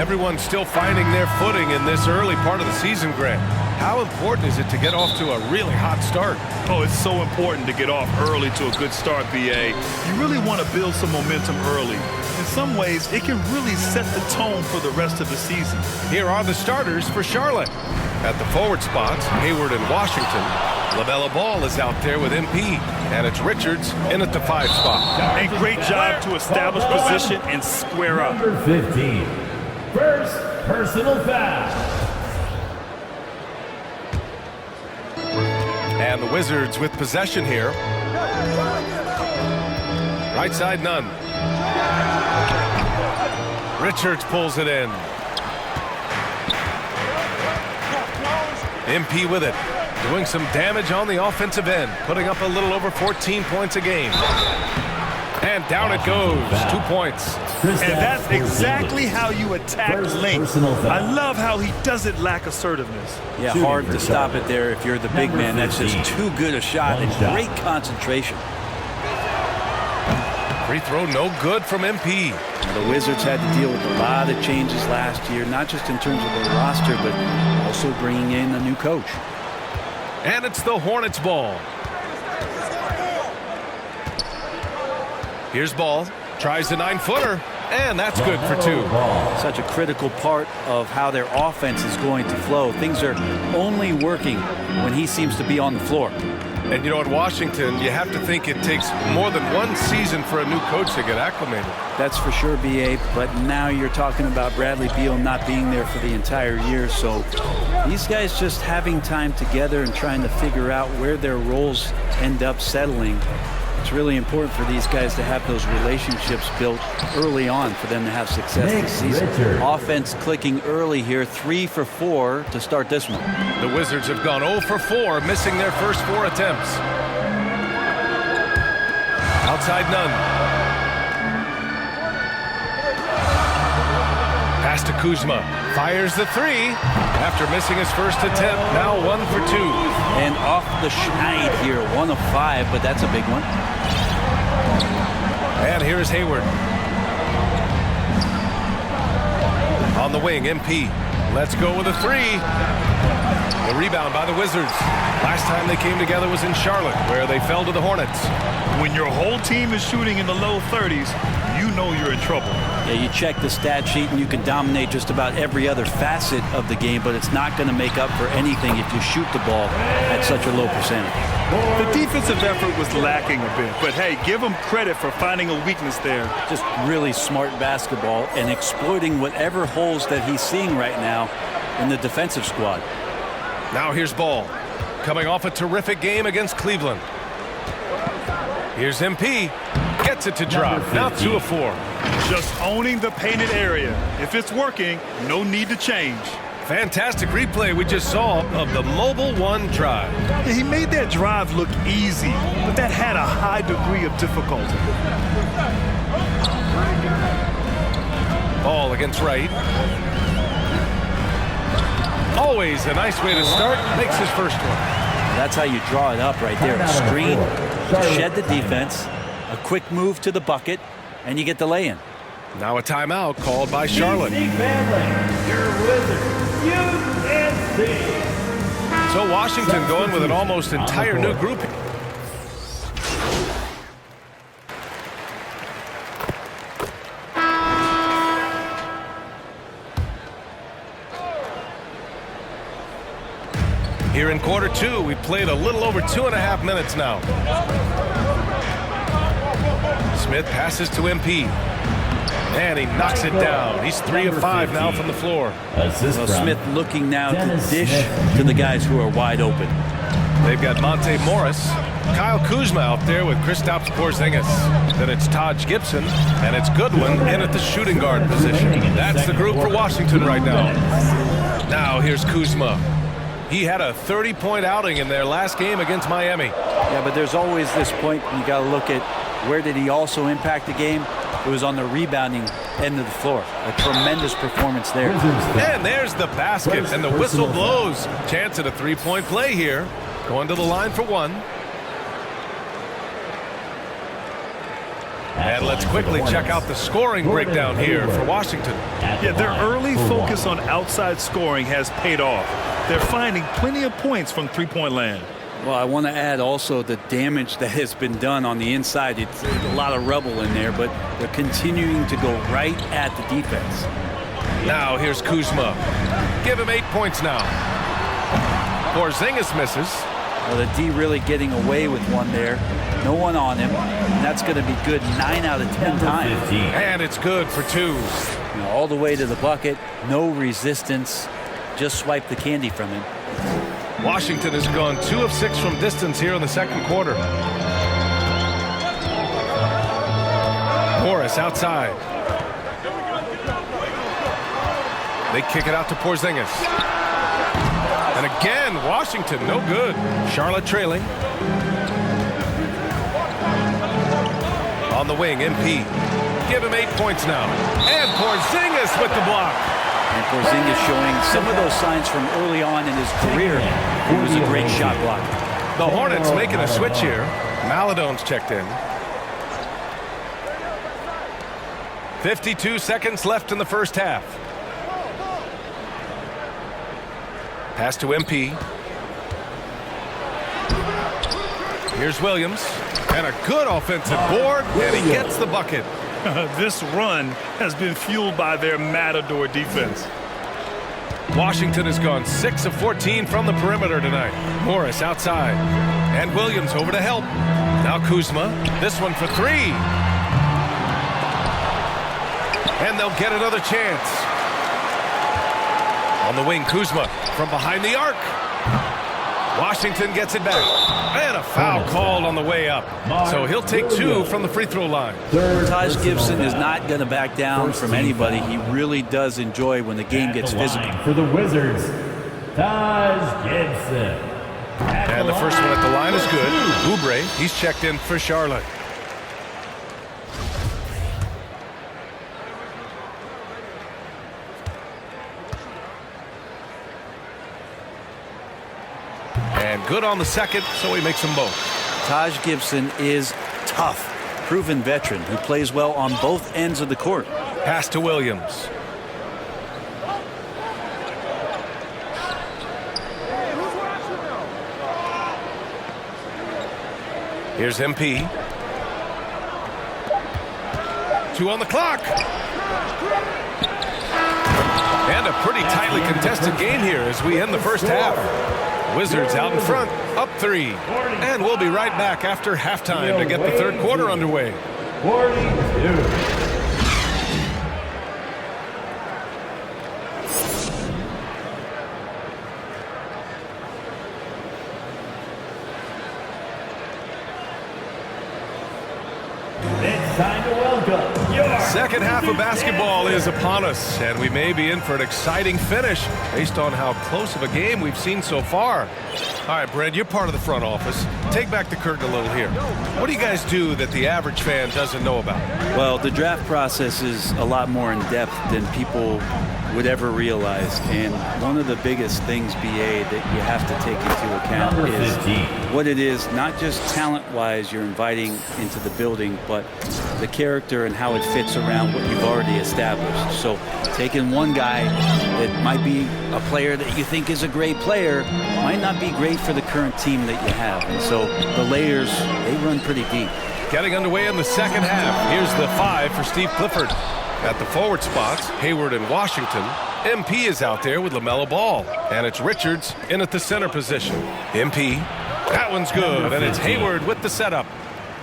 Everyone's still finding their footing in this early part of the season, Grant. How important is it to get off to a really hot start? Oh, it's so important to get off early to a good start, BA. You really want to build some momentum early. In some ways, it can really set the tone for the rest of the season. Here are the starters for Charlotte. At the forward spots, Hayward and Washington. LaMelo Ball is out there with MP. And it's Richards in at the 5 spot. And great job to establish position and square up. Number 15. First personal foul. And the Wizards with possession here. Right side, none. Richards pulls it in. MP with it. Doing some damage on the offensive end. Putting up a little over 14 points a game. And down it goes. 2 points. And that's exactly how you attack length. I love how he doesn't lack assertiveness. Yeah, hard to stop it there if you're the big man. That's just too good a shot and great concentration. Free throw no good from MP. The Wizards had to deal with a lot of changes last year, not just in terms of their roster, but also bringing in a new coach. And it's the Hornets ball. Here's Ball. Tries the 9-footer. And that's good for 2. Such a critical part of how their offense is going to flow. Things are only working when he seems to be on the floor. And you know, at Washington, you have to think it takes more than one season for a new coach to get acclimated. That's for sure, BA, but now you're talking about Bradley Beal not being there for the entire year, so these guys just having time together and trying to figure out where their roles end up settling. It's really important for these guys to have those relationships built early on for them to have success this season. Offense clicking early here, 3 for 4 to start this one. The Wizards have gone 0 for 4, missing their first 4 attempts. Outside, none. Pass to Kuzma. Fires the 3 after missing his first attempt. Now 1 for 2. And off the schneid here, 1 of 5, but that's a big one. And here's Hayward. On the wing, MP. Let's go with a 3. The rebound by the Wizards. Last time they came together was in Charlotte, where they fell to the Hornets. When your whole team is shooting in the low 30s, you know you're in trouble. Yeah, you check the stat sheet and you can dominate just about every other facet of the game, but it's not going to make up for anything if you shoot the ball at such a low percentage. The defensive effort was lacking a bit, but hey, give him credit for finding a weakness there. Just really smart basketball and exploiting whatever holes that he's seeing right now in the defensive squad. Now here's Ball. Coming off a terrific game against Cleveland. Here's MP. Gets it to drop. Now 2 of 4. Just owning the painted area. If it's working, no need to change. Fantastic replay we just saw of the Mobile One drive. Yeah, he made that drive look easy, but that had a high degree of difficulty. Ball against Wright. Always a nice way to start. Makes his first one. That's how you draw it up right there. A screen to shed the defense, a quick move to the bucket, and you get the lay-in. Now a timeout called by Charlotte. So Washington going with an almost entire new grouping. Here in quarter 2, we played a little over 2.5 minutes now. Smith passes to MP. And he knocks it down. He's 3 of 5 now from the floor. Well, Smith looking now to dish to the guys who are wide open. They've got Monte Morris, Kyle Kuzma out there with Kristaps Porzingis. Then it's Taj Gibson, and it's Goodwin in at the shooting guard position. That's the group for Washington right now. Now here's Kuzma. He had a 30-point outing in their last game against Miami. Yeah, but there's always this point you got to look at where did he also impact the game. It was on the rebounding end of the floor. A tremendous performance there. And there's the basket, and the whistle blows. Chance at a 3-point play here. Going to the line for 1. And let's quickly check out the scoring breakdown here for Washington. Yeah, their early focus on outside scoring has paid off. They're finding plenty of points from three-point land. Well, I want to add also the damage that has been done on the inside. It's a lot of rubble in there, but they're continuing to go right at the defense. Now here's Kuzma. Give him 8 points now. Porzingis misses. Well, the D really getting away with one there. No one on him. And that's going to be good 9 out of 10 times. And it's good for 2. You know, all the way to the bucket. No resistance. Just swipe the candy from him. Washington has gone 2 of 6 from distance here in the second quarter. Morris outside. They kick it out to Porzingis. And again, Washington, no good. Charlotte trailing. On the wing, MP. Give him 8 points now. And Porzingis with the block. And Porzingis showing some of those signs from early on in his career. He was a great shot blocker. The Hornets making a switch here. Maladone's checked in. 52 seconds left in the first half. Pass to MP. Here's Williams. And a good offensive board. And he gets the bucket. This run has been fueled by their Matador defense. Washington has gone 6 of 14 from the perimeter tonight. Morris outside. And Williams over to help. Now Kuzma. This one for 3. And they'll get another chance. On the wing, Kuzma from behind the arc. Washington gets it back. And a foul called on the way up. So he'll take 2 from the free throw line. Taj Gibson is not going to back down from anybody. He really does enjoy when the game gets physical. For the Wizards, Taj Gibson. And the first one at the line is good. Oubre, he's checked in for Charlotte. And good on the second, so he makes them both. Taj Gibson is tough, proven veteran who plays well on both ends of the court. Pass to Williams. Here's MP. 2 on the clock. And a pretty tightly contested game here as we end the first half. Wizards out in front, up 3. And we'll be right back after halftime to get the third quarter underway. 42. Time to welcome your Second half of basketball is upon us, and we may be in for an exciting finish based on how close of a game we've seen so far. All right, Brent, you're part of the front office. Take back the curtain a little here. What do you guys do that the average fan doesn't know about? Well, the draft process is a lot more in depth than people would ever realize. And one of the biggest things, BA, that you have to take into account is what it is, not just talent-wise you're inviting into the building, but the character and how it fits around what you've already established. So taking one guy that might be a player that you think is a great player might not be great for the current team that you have. And so the layers, they run pretty deep. Getting underway in the second half. Here's the 5 for Steve Clifford. At the forward spots, Hayward and Washington. MP is out there with LaMelo Ball. And it's Richards in at the center position. MP, that one's good. And it's Hayward with the setup.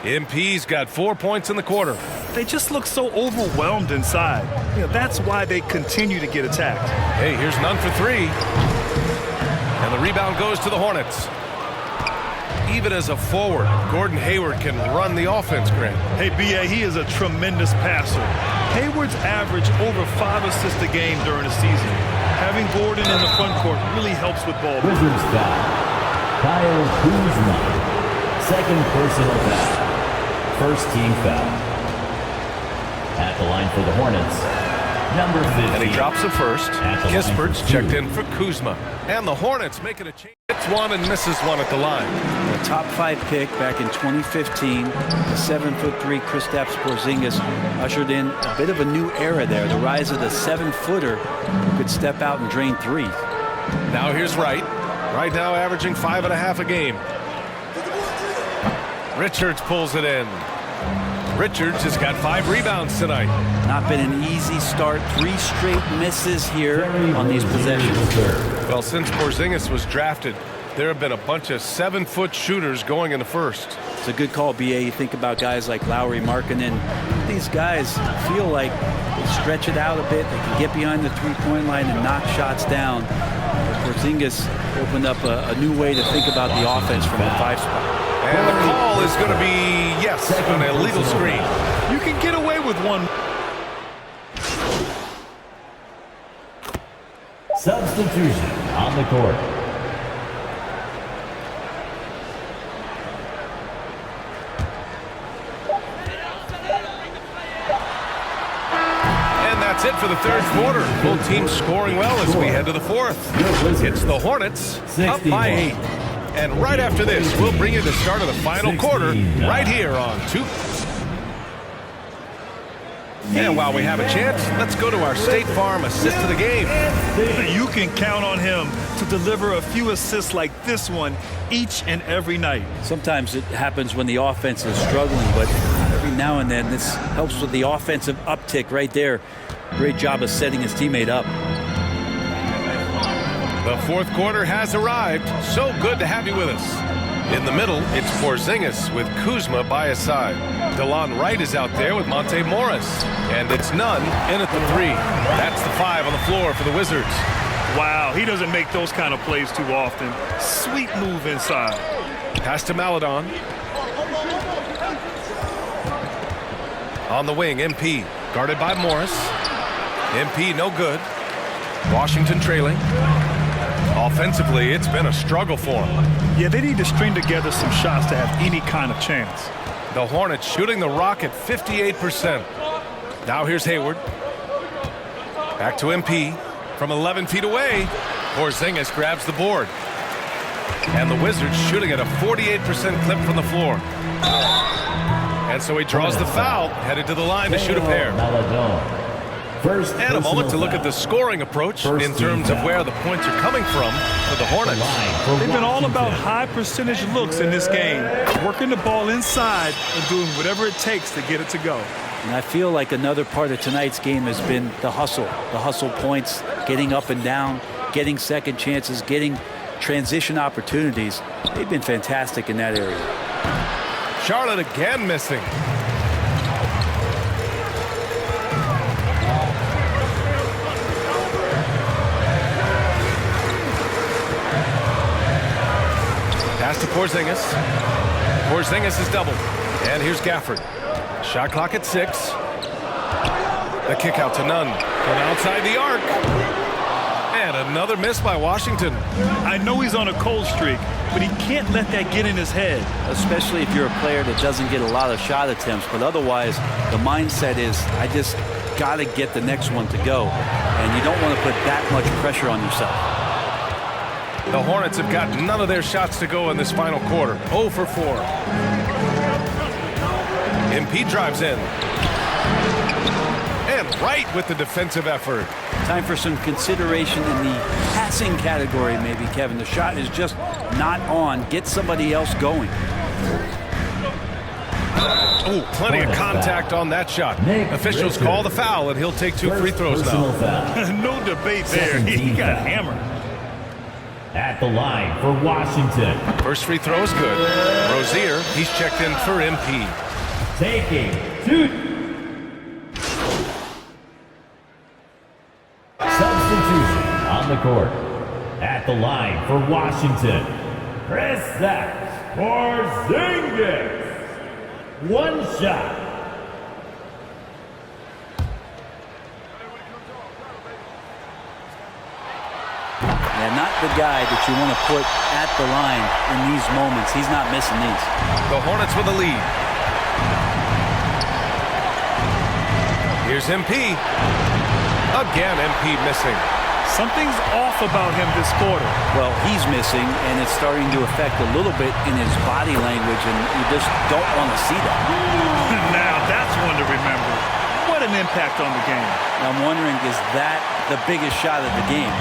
MP's got 4 points in the quarter. They just look so overwhelmed inside. You know, that's why they continue to get attacked. Hey, here's none for 3. And the rebound goes to the Hornets. Even as a forward, Gordon Hayward can run the offense, Grant. Hey, B.A., he is a tremendous passer. Hayward's averaged over 5 assists a game during the season. Having Gordon in the front court really helps with ball. Wizards foul. Kyle Kuzma. Second personal foul. First team foul. At the line for the Hornets, Number 50. And he drops it first. At the line Kispert's for checked two. in for Kuzma. And the Hornets making a change. Hits one and misses one at the line. The top 5 pick back in 2015, the 7'3" Kristaps Porzingis ushered in a bit of a new era there. The rise of the 7-footer who could step out and drain threes. Now here's Wright. Right now averaging 5.5 a game. Richards pulls it in. Richards has got 5 rebounds tonight. Not been an easy start. 3 straight misses here on these possessions. Well, since Porzingis was drafted, there have been a bunch of 7-foot shooters going in the first. It's a good call, BA. You think about guys like Lowry, Markkanen. These guys feel like they stretch it out a bit. They can get behind the three-point line and knock shots down. Porzingis opened up a new way to think about the offense from the 5 spot. And the call is going to be, yes, an illegal screen. You can get away with one. Substitution on the court. And that's it for the third quarter. Both teams scoring well as we head to the fourth. It's the Hornets up by 8. And right after this, we'll bring you the start of the final quarter right here on 2. And while we have a chance, let's go to our State Farm assist of the game. You can count on him to deliver a few assists like this one each and every night. Sometimes it happens when the offense is struggling, but every now and then this helps with the offensive uptick right there. Great job of setting his teammate up. The fourth quarter has arrived. So good to have you with us. In the middle, it's Porzingis with Kuzma by his side. DeLon Wright is out there with Monte Morris. And it's Nunn in at the 3. That's the 5 on the floor for the Wizards. Wow, he doesn't make those kind of plays too often. Sweet move inside. Pass to Maledon. On the wing, MP. Guarded by Morris. MP no good. Washington trailing. Offensively, it's been a struggle for them. Yeah, they need to string together some shots to have any kind of chance. The Hornets shooting the rock at 58%. Now here's Hayward. Back to MP. From 11 feet away, Porzingis grabs the board. And the Wizards shooting at a 48% clip from the floor. And so he draws the foul, headed to the line to shoot a pair. First And a moment to look at the scoring approach in terms of where the points are coming from for the Hornets. They've been all about high percentage looks in this game, working the ball inside and doing whatever it takes to get it to go. And I feel like another part of tonight's game has been the hustle points, getting up and down, getting second chances, getting transition opportunities. They've been fantastic in that area. Charlotte again missing. Pass to Porzingis. Porzingis is doubled. And here's Gafford. Shot clock at 6. The kick out to Nunn from outside the arc. And another miss by Washington. I know he's on a cold streak, but he can't let that get in his head. Especially if you're a player that doesn't get a lot of shot attempts, but otherwise the mindset is I just got to get the next one to go, and you don't want to put that much pressure on yourself. The Hornets have got none of their shots to go in this final quarter. 0 for 4. MP drives in. And right with the defensive effort. Time for some consideration in the passing category, maybe, Kevin. The shot is just not on. Get somebody else going. Oh, plenty of contact on that shot. Officials call the foul, and he'll take 2 free throws now. No debate there. He got hammered. At the line for Washington. First free throw is good. Rozier, he's checked in for MP. Taking 2. Substitution on the court. At the line for Washington, Kristaps Porzingis. 1 shot. Yeah, not the guy that you want to put at the line in these moments. He's not missing these. The Hornets with the lead. Here's MP. Again, MP missing. Something's off about him this quarter. Well, he's missing, and it's starting to affect a little bit in his body language, and you just don't want to see that. Now that's one to remember. What an impact on the game. I'm wondering, is that the biggest shot of the game?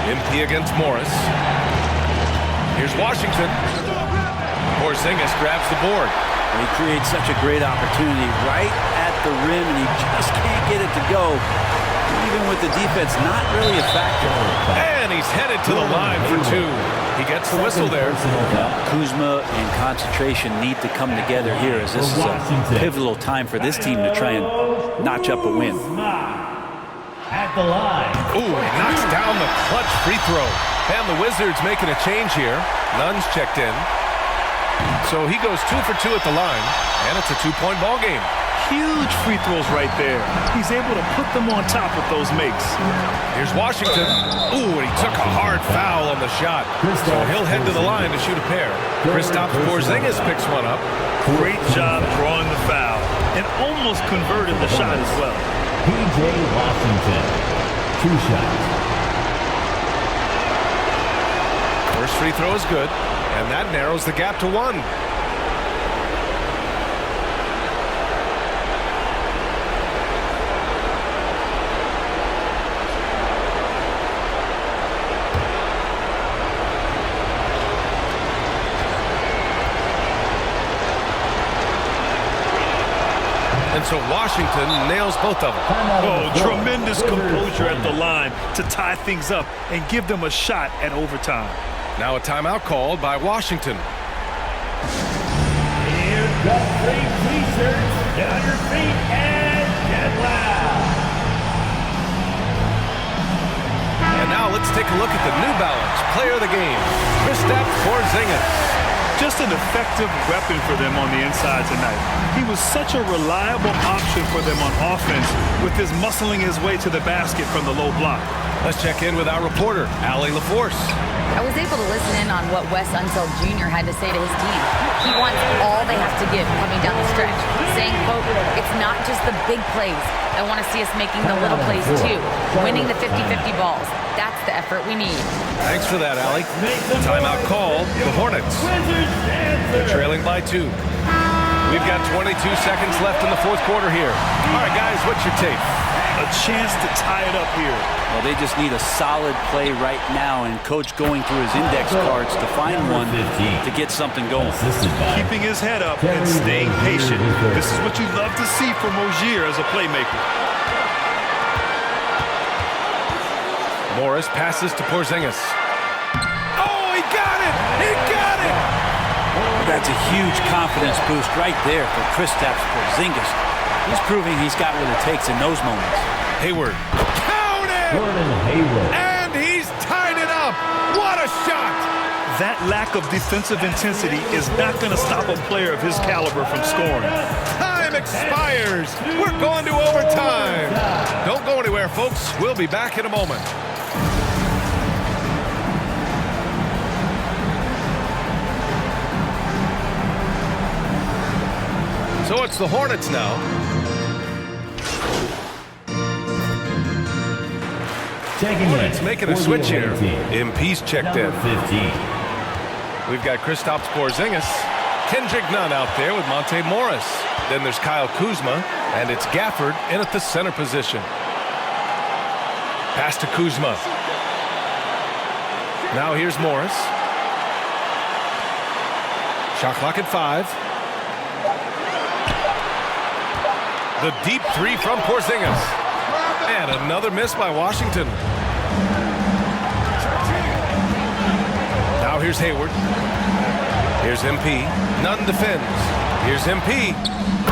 MP against Morris. Here's Washington. Porzingis grabs the board. He creates such a great opportunity right at the rim, and he just can't get it to go. Even with the defense not really a factor. And he's headed to the line for two. He gets the whistle there. Kuzma and concentration need to come together here, as this is a pivotal time for this team to try and notch up a win. At the line. Ooh, he knocks down the clutch free throw. And the Wizards making a change here. Nunn's checked in. So he goes 2 for 2 at the line, and it's a 2-point ball game. Huge free throws right there. He's able to put them on top with those makes. Here's Washington. Ooh, and he took a hard foul on the shot. So he'll head to the line to shoot a pair. Kristaps Porzingis picks one up. Great job drawing the foul and almost converted the shot as well. P.J. Washington. 2 shots. First free throw is good, and that narrows the gap to 1. And so Washington nails both of them. Oh, tremendous composure at the line to tie things up and give them a shot at overtime. Now a timeout called by Washington. Here come three T-shirts, down your feet, and get loud. And now let's take a look at the New Balance player of the game, Kristaps Porzingis. Just an effective weapon for them on the inside tonight. He was such a reliable option for them on offense with his muscling his way to the basket from the low block. Let's check in with our reporter, Allie LaForce. I was able to listen in on what Wes Unseld Jr. had to say to his team. He wants all they have to give coming down the stretch, saying, quote, it's not just the big plays. I want to see us making the little plays too, winning the 50-50 balls. That's the effort we need. Thanks for that, Allie. Timeout called, the Hornets. They're trailing by 2. We've got 22 seconds left in the fourth quarter here. All right, guys, what's your take? A chance to tie it up here. Well, they just need a solid play right now, and Coach going through his index cards to find one to get something going. Keeping his head up and staying patient. This is what you love to see from Rozier as a playmaker. Morris passes to Porzingis. Oh, he got it! He got it! That's a huge confidence boost right there for Kristaps Porzingis. He's proving he's got what it takes in those moments. Hayward. Count it! Gordon Hayward. And he's tied it up! What a shot! That lack of defensive intensity is not going to stop a player of his caliber from scoring. Time expires! We're going to overtime! Don't go anywhere, folks. We'll be back in a moment. So it's the Hornets now. Hornets making a switch here. MP's checked in. 15. We've got Kristaps Porzingis. Kendrick Nunn out there with Monte Morris. Then there's Kyle Kuzma, and it's Gafford in at the center position. Pass to Kuzma. Now here's Morris. Shot clock at 5. The deep 3 from Porzingis. And another miss by Washington. Now here's Hayward. Here's MP. Nunn defends. Here's MP.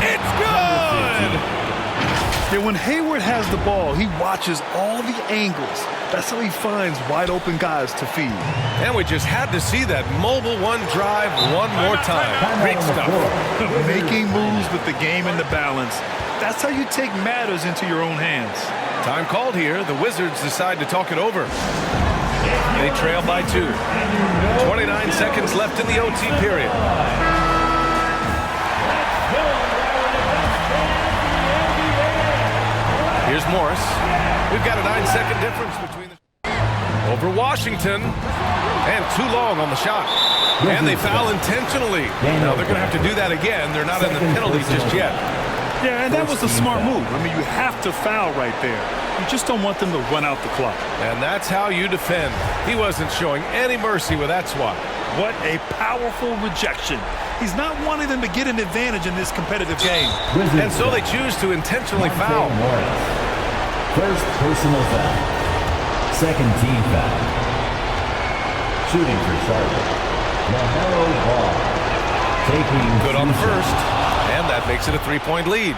It's good! Yeah, when Hayward has the ball, he watches all the angles. That's how he finds wide open guys to feed. And we just had to see that mobile one drive one more time. Great stuff. Making moves with the game and the balance. That's how you take matters into your own hands. Time called here. The Wizards decide to talk it over. They trail by 2. 29 seconds left in the OT period. Morris. We've got a 9-second difference between the... Over Washington. And too long on the shot. And they foul intentionally. Now they're going to have to do that again. They're not in the penalty just yet. Yeah, and that was a smart move. I mean, you have to foul right there. You just don't want them to run out the clock. And that's how you defend. He wasn't showing any mercy with that swat. What a powerful rejection. He's not wanting them to get an advantage in this competitive game. And so they choose to intentionally foul. First personal foul. Second team foul. Shooting for Charlotte. LaMelo Ball. Taking Good on the first. And that makes it a 3-point lead.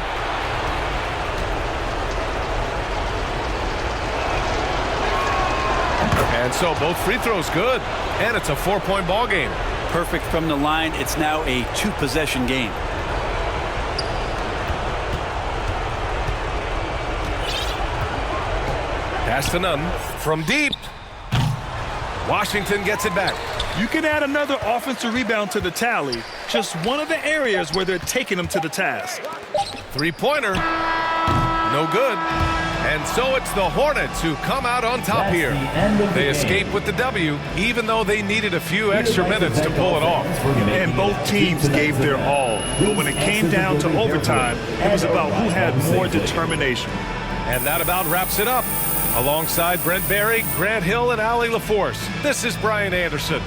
And so both free throws good. And it's a 4-point ball game. Perfect from the line. It's now a 2-possession game. Pass to Nunn from deep. Washington gets it back. You can add another offensive rebound to the tally. Just one of the areas where they're taking them to the task. Three-pointer. No good. And so it's the Hornets who come out on top here. They escape with the W, even though they needed a few extra minutes to pull it off. And both teams gave their all. But when it came down to overtime, it was about who had more determination. And that about wraps it up. Alongside Brent Barry, Grant Hill, and Allie LaForce, this is Brian Anderson.